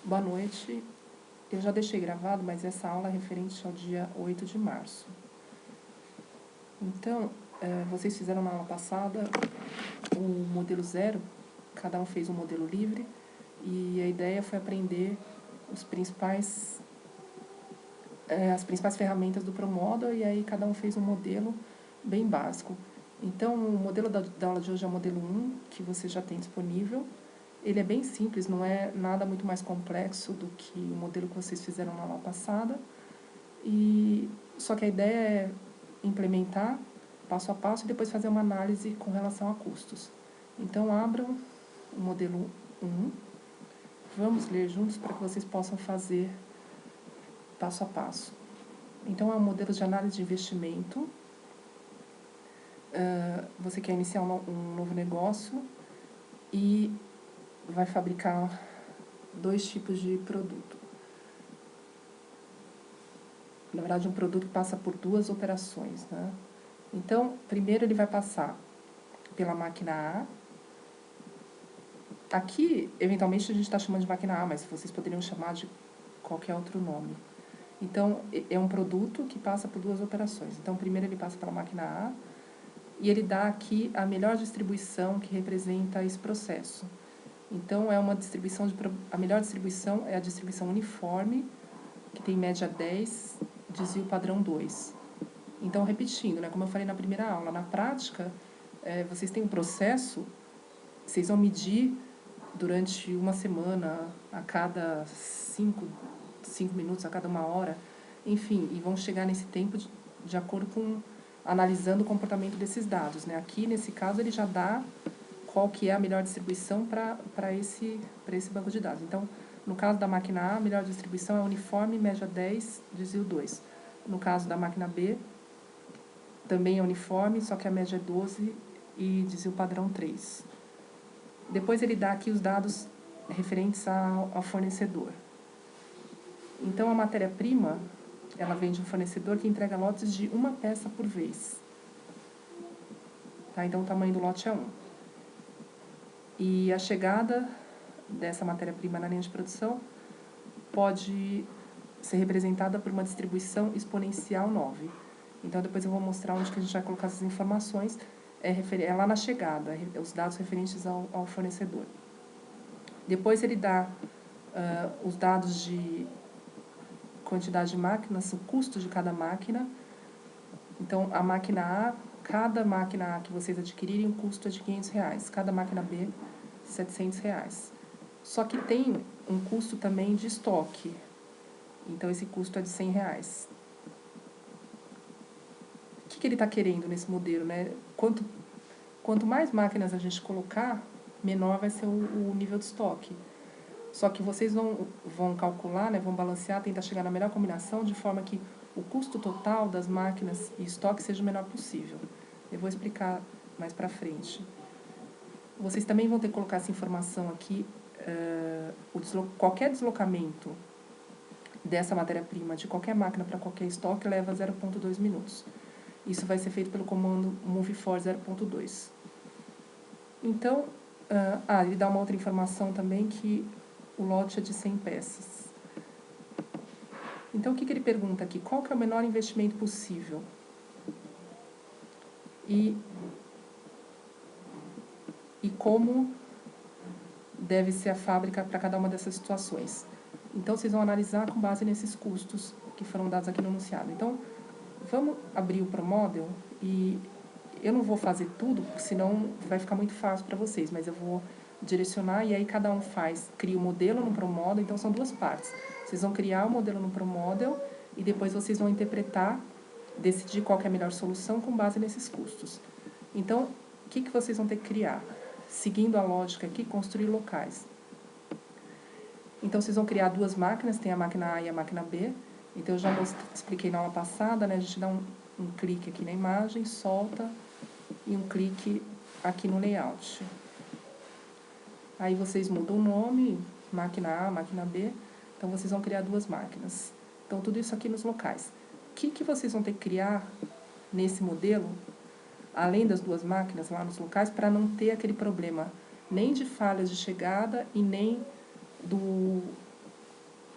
Boa noite. Eu já deixei gravado, mas essa aula é referente ao dia 8 de março. Então, vocês fizeram na aula passada o modelo zero, cada um fez um modelo livre, e a ideia foi aprender as principais ferramentas do ProModel, e aí cada um fez um modelo bem básico. Então, o modelo da aula de hoje é o modelo 1, que você já tem disponível. Ele é bem simples, não é nada muito mais complexo do que o modelo que vocês fizeram na aula passada. Só que a ideia é implementar passo a passo e depois fazer uma análise com relação a custos. Então, abram o modelo 1. Vamos ler juntos para que vocês possam fazer passo a passo. Então, é um modelo de análise de investimento. Você quer iniciar um novo negócio e vai fabricar 2 tipos de produto. Na verdade, um produto passa por 2 operações, né? Então, primeiro ele vai passar pela máquina A. Aqui, eventualmente, a gente está chamando de máquina A, mas vocês poderiam chamar de qualquer outro nome. Então, é um produto que passa por 2 operações. Então, primeiro ele passa pela máquina A e ele dá aqui a melhor distribuição que representa esse processo. Então, a melhor distribuição é a distribuição uniforme, que tem média 10, desvio padrão 2. Então, repetindo, né, como eu falei na primeira aula, na prática, vocês têm um processo, vocês vão medir durante uma semana, a cada 5 minutos, a cada 1 hora, enfim, e vão chegar nesse tempo de acordo com, analisando o comportamento desses dados, né? Aqui, nesse caso, ele já dá qual que é a melhor distribuição para esse banco de dados. Então, no caso da máquina A, a melhor distribuição é uniforme, média 10, desvio 2. No caso da máquina B, também é uniforme, só que a média é 12 e desvio padrão 3. Depois ele dá aqui os dados referentes ao fornecedor. Então, a matéria-prima, ela vem de um fornecedor que entrega lotes de 1 peça por vez. Tá? Então, o tamanho do lote é 1. E a chegada dessa matéria-prima na linha de produção pode ser representada por uma distribuição exponencial 9. Então, depois eu vou mostrar onde que a gente vai colocar essas informações. É lá na chegada, os dados referentes ao fornecedor. Depois ele dá os dados de quantidade de máquinas, o custo de cada máquina. Então, a máquina A, cada máquina A que vocês adquirirem, o custo é de R$500. Cada máquina B, R$700. Só que tem um custo também de estoque. Então, esse custo é de R$100. O que ele está querendo nesse modelo, né? Quanto mais máquinas a gente colocar, menor vai ser o nível de estoque. Só que vocês vão calcular, né, vão balancear, tentar chegar na melhor combinação, de forma que o custo total das máquinas e estoque seja o menor possível. Eu vou explicar mais para frente. Vocês também vão ter que colocar essa informação aqui. Qualquer deslocamento dessa matéria-prima de qualquer máquina para qualquer estoque leva 0,2 minutos. Isso vai ser feito pelo comando move for 0,2. Então, ele dá uma outra informação também, que o lote é de 100 peças. Então, o que ele pergunta aqui? Qual que é o menor investimento possível? E como deve ser a fábrica para cada uma dessas situações? Então, vocês vão analisar com base nesses custos que foram dados aqui no enunciado. Então, vamos abrir o ProModel e eu não vou fazer tudo, porque senão vai ficar muito fácil para vocês, mas eu vou direcionar e aí cada um cria o modelo no ProModel. Então, são 2 partes. Vocês vão criar o modelo no ProModel e depois vocês vão interpretar, decidir qual que é a melhor solução com base nesses custos. Então, o que vocês vão ter que criar? Seguindo a lógica aqui, construir locais. Então, vocês vão criar 2 máquinas, tem a máquina A e a máquina B. Então, eu já expliquei na aula passada, né? A gente dá um clique aqui na imagem, solta, e um clique aqui no layout. Aí vocês mudam o nome, máquina A, máquina B. Então, vocês vão criar 2 máquinas. Então, tudo isso aqui nos locais. O que vocês vão ter que criar nesse modelo, além das 2 máquinas lá nos locais, para não ter aquele problema nem de falhas de chegada e nem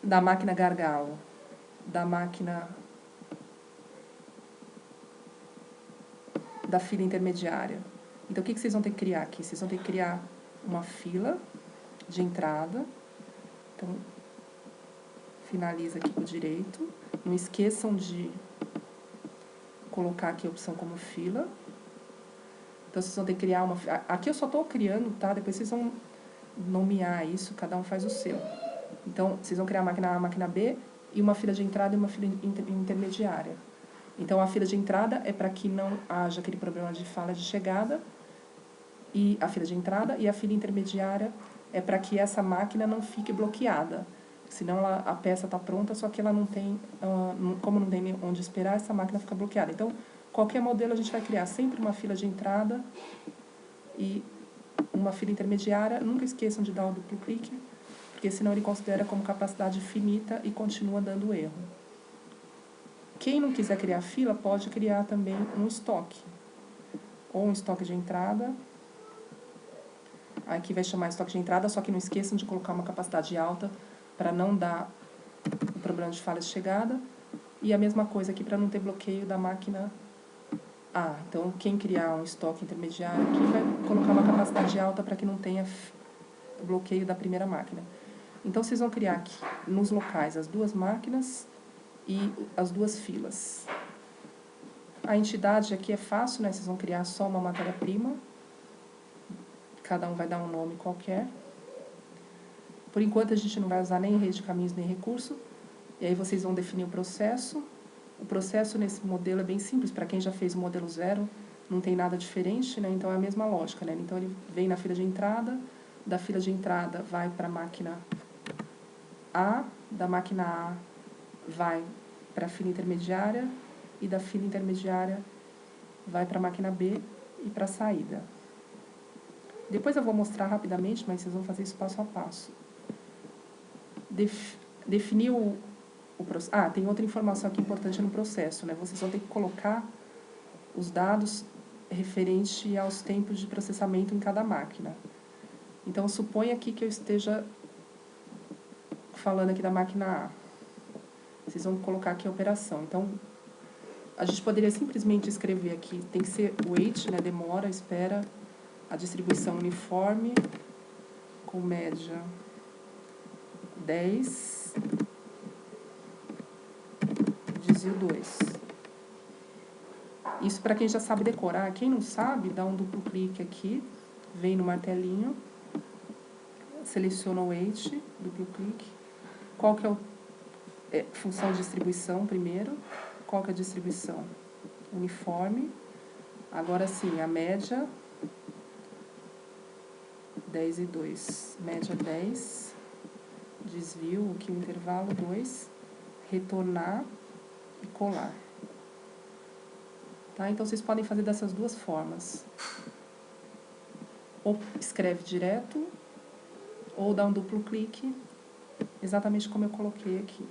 da máquina gargalo, da máquina da fila intermediária. Então, o que vocês vão ter que criar aqui? Vocês vão ter que criar uma fila de entrada. Então, finaliza aqui com o direito. Não esqueçam de colocar aqui a opção como fila. Então, vocês vão ter que criar uma... Aqui eu só estou criando, tá? Depois vocês vão nomear isso, cada um faz o seu. Então, vocês vão criar a máquina A, a máquina B, e uma fila de entrada e uma fila intermediária. Então, a fila de entrada é para que não haja aquele problema de falha de chegada, e a fila de entrada, e a fila intermediária é para que essa máquina não fique bloqueada. Senão a peça está pronta, só que ela não tem, como não tem onde esperar, essa máquina fica bloqueada. Então, qualquer modelo a gente vai criar sempre uma fila de entrada e uma fila intermediária. Nunca esqueçam de dar o duplo clique, porque senão ele considera como capacidade finita e continua dando erro. Quem não quiser criar fila, pode criar também um estoque. Ou um estoque de entrada. Aqui vai chamar estoque de entrada, só que não esqueçam de colocar uma capacidade alta para não dar o problema de falha de chegada. E a mesma coisa aqui para não ter bloqueio da máquina A. Então, quem criar um estoque intermediário aqui vai colocar uma capacidade alta para que não tenha bloqueio da primeira máquina. Então, vocês vão criar aqui, nos locais, as duas máquinas e as duas filas. A entidade aqui é fácil, né? Vocês vão criar só uma matéria-prima. Cada um vai dar um nome qualquer. Por enquanto, a gente não vai usar nem rede de caminhos, nem recurso. E aí, vocês vão definir o processo. O processo nesse modelo é bem simples. Para quem já fez o modelo 0, não tem nada diferente, né? Então, é a mesma lógica, né? Então, ele vem na fila de entrada. Da fila de entrada, vai para a máquina A. Da máquina A, vai para a fila intermediária. E da fila intermediária, vai para a máquina B e para a saída. Depois eu vou mostrar rapidamente, mas vocês vão fazer isso passo a passo. Definir o processo. Ah, tem outra informação aqui importante no processo, né? Vocês vão ter que colocar os dados referente aos tempos de processamento em cada máquina. Então, suponha aqui que eu esteja falando aqui da máquina A. Vocês vão colocar aqui a operação. Então, a gente poderia simplesmente escrever aqui, tem que ser wait, né? Demora, espera, a distribuição uniforme, com média 10, desvio 2. Isso para quem já sabe decorar. Quem não sabe, dá um duplo clique aqui, vem no martelinho, seleciona o wait, duplo clique. Qual que é função de distribuição primeiro? Qual que é a distribuição? Uniforme. Agora sim, a média 10 e 2. Média 10. Desvio, aqui o intervalo 2. Retornar e colar. Tá? Então, vocês podem fazer dessas duas formas. Ou escreve direto, ou dá um duplo clique, exatamente como eu coloquei aqui.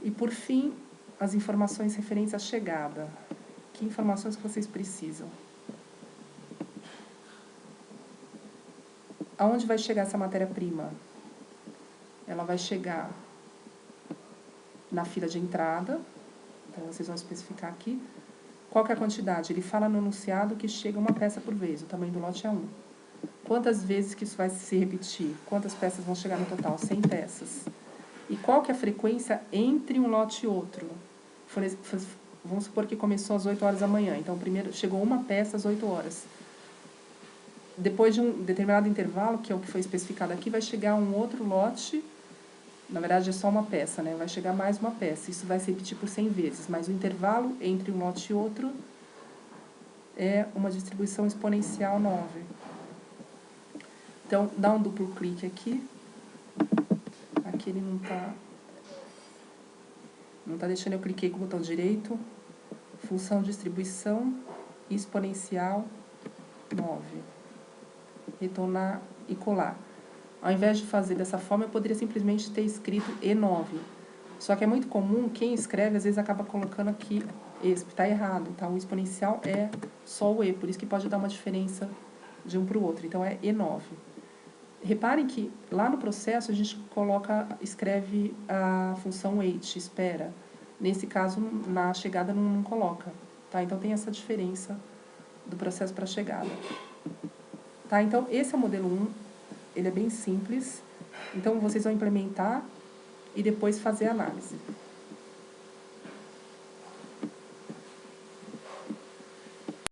E, por fim, as informações referentes à chegada. Que informações que vocês precisam? Aonde vai chegar essa matéria-prima? Ela vai chegar na fila de entrada. Então, vocês vão especificar aqui. Qual que é a quantidade? Ele fala no enunciado que chega uma peça por vez. O tamanho do lote é 1. Quantas vezes que isso vai se repetir? Quantas peças vão chegar no total? 100 peças. E qual que é a frequência entre um lote e outro? Vamos supor que começou às 8 horas da manhã. Então, primeiro chegou uma peça às 8 horas. Depois de um determinado intervalo, que é o que foi especificado aqui, vai chegar um outro lote. Na verdade, é só uma peça, né? Vai chegar mais uma peça. Isso vai se repetir por 100 vezes. Mas o intervalo entre um lote e outro é uma distribuição exponencial 9. Então, dá um duplo clique aqui. Aqui ele não tá deixando eu cliquei com o botão direito. Função distribuição exponencial 9. Retornar e colar. Ao invés de fazer dessa forma, eu poderia simplesmente ter escrito E9. Só que é muito comum, quem escreve, às vezes, acaba colocando aqui ESP. Está errado, tá? O exponencial é só o E, por isso que pode dar uma diferença de um para o outro. Então, é E9. Reparem que lá no processo a gente escreve a função wait, espera. Nesse caso, na chegada não coloca. Tá? Então, tem essa diferença do processo para a chegada. Tá? Então, esse é o modelo 1. Ele é bem simples. Então, vocês vão implementar e depois fazer a análise.